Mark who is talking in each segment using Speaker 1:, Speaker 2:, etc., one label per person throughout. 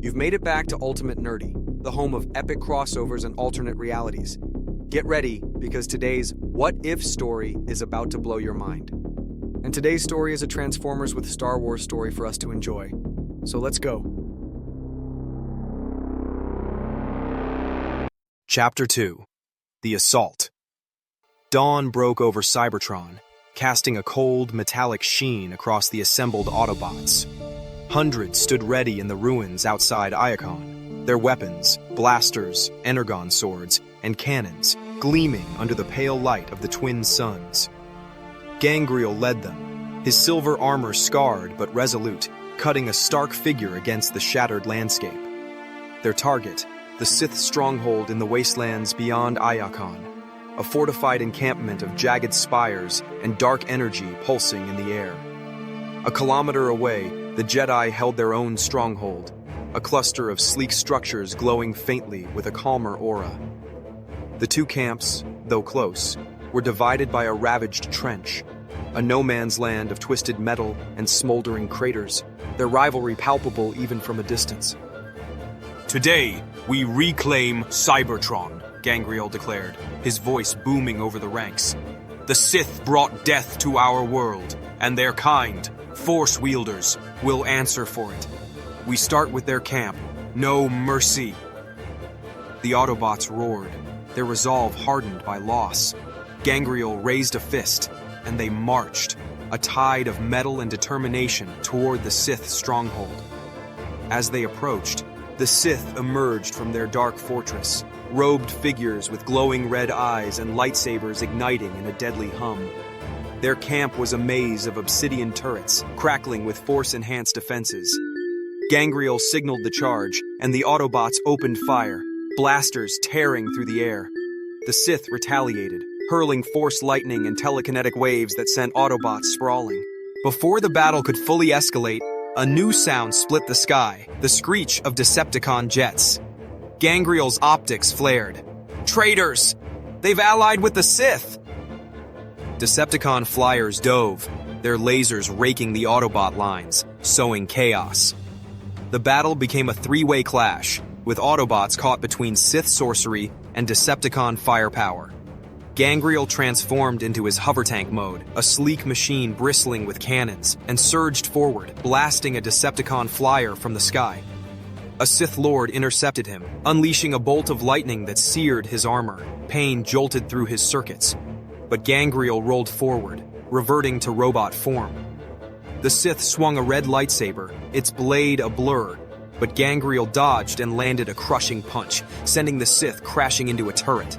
Speaker 1: You've made it back to Ultimate Nerdy, the home of epic crossovers and alternate realities. Get ready, because today's What If story is about to blow your mind. And today's story is a Transformers with Star Wars story for us to enjoy. So let's go. Chapter 2. The Assault. Dawn broke over Cybertron, casting a cold, metallic sheen across the assembled Autobots. Hundreds stood ready in the ruins outside Iacon, their weapons, blasters, energon swords, and cannons gleaming under the pale light of the twin suns. Gangrial led them, his silver armor scarred but resolute, cutting a stark figure against the shattered landscape. Their target, the Sith stronghold in the wastelands beyond Iacon, a fortified encampment of jagged spires and dark energy pulsing in the air. A kilometer away, the Jedi held their own stronghold, a cluster of sleek structures glowing faintly with a calmer aura. The two camps, though close, were divided by a ravaged trench, a no-man's land of twisted metal and smoldering craters, their rivalry palpable even from a distance.
Speaker 2: Today, we reclaim Cybertron, Gangrial declared, his voice booming over the ranks. The Sith brought death to our world, and their kind, Force wielders, will answer for it. We start with their camp. No mercy. The Autobots roared, their resolve hardened by loss. Gangrial raised a fist, and they marched, a tide of metal and determination toward the Sith stronghold. As they approached, the Sith emerged from their dark fortress, robed figures with glowing red eyes and lightsabers igniting in a deadly hum. Their camp was a maze of obsidian turrets, crackling with force-enhanced defenses. Gangrial signaled the charge, and the Autobots opened fire, blasters tearing through the air. The Sith retaliated, hurling force lightning and telekinetic waves that sent Autobots sprawling. Before the battle could fully escalate, a new sound split the sky, the screech of Decepticon jets. Gangrial's optics flared. Traitors! They've allied with the Sith! Decepticon flyers dove, their lasers raking the Autobot lines, sowing chaos. The battle became a three-way clash, with Autobots caught between Sith sorcery and Decepticon firepower. Gangrial transformed into his hover tank mode, a sleek machine bristling with cannons, and surged forward, blasting a Decepticon flyer from the sky. A Sith Lord intercepted him, unleashing a bolt of lightning that seared his armor. Pain jolted through his circuits. But Gangrial rolled forward, reverting to robot form. The Sith swung a red lightsaber, its blade a blur, but Gangrial dodged and landed a crushing punch, sending the Sith crashing into a turret.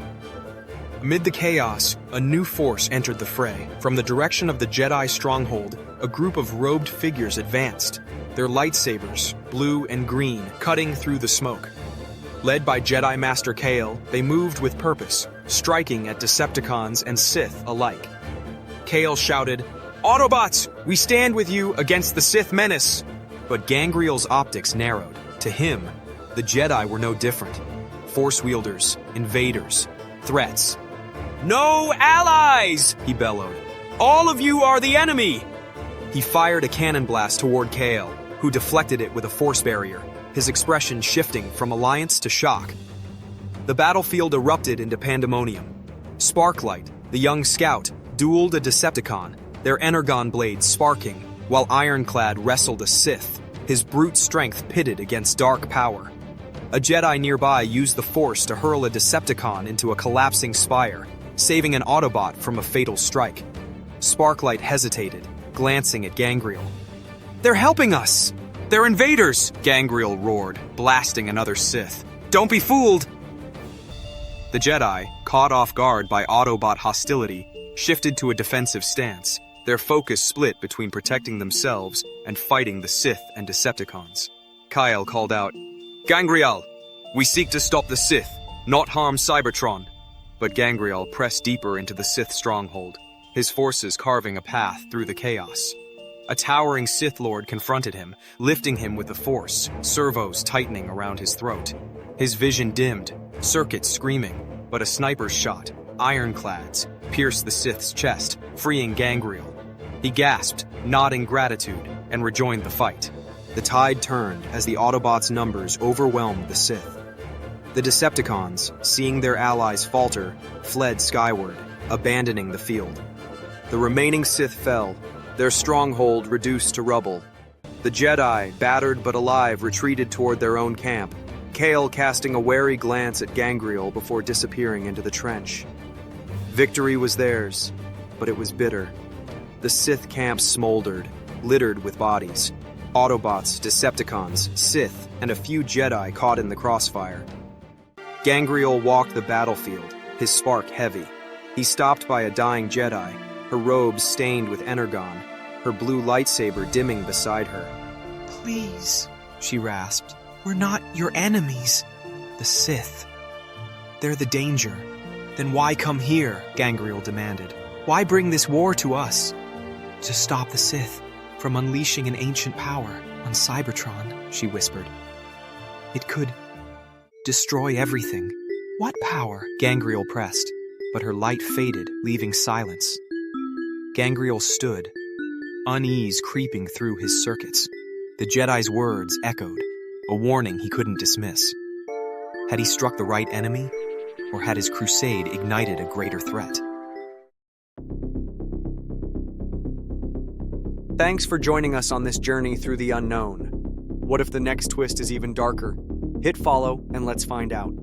Speaker 2: Amid the chaos, a new force entered the fray. From the direction of the Jedi stronghold, a group of robed figures advanced, their lightsabers, blue and green, cutting through the smoke. Led by Jedi Master Kale, they moved with purpose, striking at Decepticons and Sith alike. Kale shouted, "Autobots, we stand with you against the Sith menace!" But Gangrial's optics narrowed. To him, the Jedi were no different. Force wielders, invaders, threats. "No allies!" he bellowed. "All of you are the enemy!" He fired a cannon blast toward Kale, who deflected it with a force barrier, his expression shifting from alliance to shock. The battlefield erupted into pandemonium. Sparklight, the young scout, dueled a Decepticon, their energon blades sparking, while Ironclad wrestled a Sith, his brute strength pitted against dark power. A Jedi nearby used the Force to hurl a Decepticon into a collapsing spire, saving an Autobot from a fatal strike. Sparklight hesitated, glancing at Gangrial. "They're helping us! They're invaders!" Gangrial roared, blasting another Sith. "Don't be fooled!" The Jedi, caught off guard by Autobot hostility, shifted to a defensive stance, their focus split between protecting themselves and fighting the Sith and Decepticons. Kyle called out, "Gangrial, we seek to stop the Sith, not harm Cybertron." But Gangrial pressed deeper into the Sith stronghold, his forces carving a path through the chaos. A towering Sith Lord confronted him, lifting him with the Force, servos tightening around his throat. His vision dimmed, circuits screaming, but a sniper's shot, ironclads, pierced the Sith's chest, freeing Gangrial. He gasped, nodding gratitude, and rejoined the fight.
Speaker 1: The tide turned as the Autobots' numbers overwhelmed the Sith. The Decepticons, seeing their allies falter, fled skyward, abandoning the field. The remaining Sith fell, their stronghold reduced to rubble. The Jedi, battered but alive, retreated toward their own camp, Kale casting a wary glance at Gangrial before disappearing into the trench. Victory was theirs, but it was bitter. The Sith camp smoldered, littered with bodies. Autobots, Decepticons, Sith, and a few Jedi caught in the crossfire. Gangrial walked the battlefield, his spark heavy. He stopped by a dying Jedi, her robes stained with energon, her blue lightsaber dimming beside her.
Speaker 3: Please, she rasped. We're not your enemies.
Speaker 1: The Sith. They're the danger. Then why come here? Gangrial demanded. Why bring this war to us? To stop the Sith from unleashing an ancient power on Cybertron, she whispered. It could destroy everything. What power? Gangrial pressed, but her light faded, leaving silence. Gangrial stood, unease creeping through his circuits. The Jedi's words echoed, a warning he couldn't dismiss. Had he struck the right enemy, or had his crusade ignited a greater threat? Thanks for joining us on this journey through the unknown. What if the next twist is even darker? Hit follow and let's find out.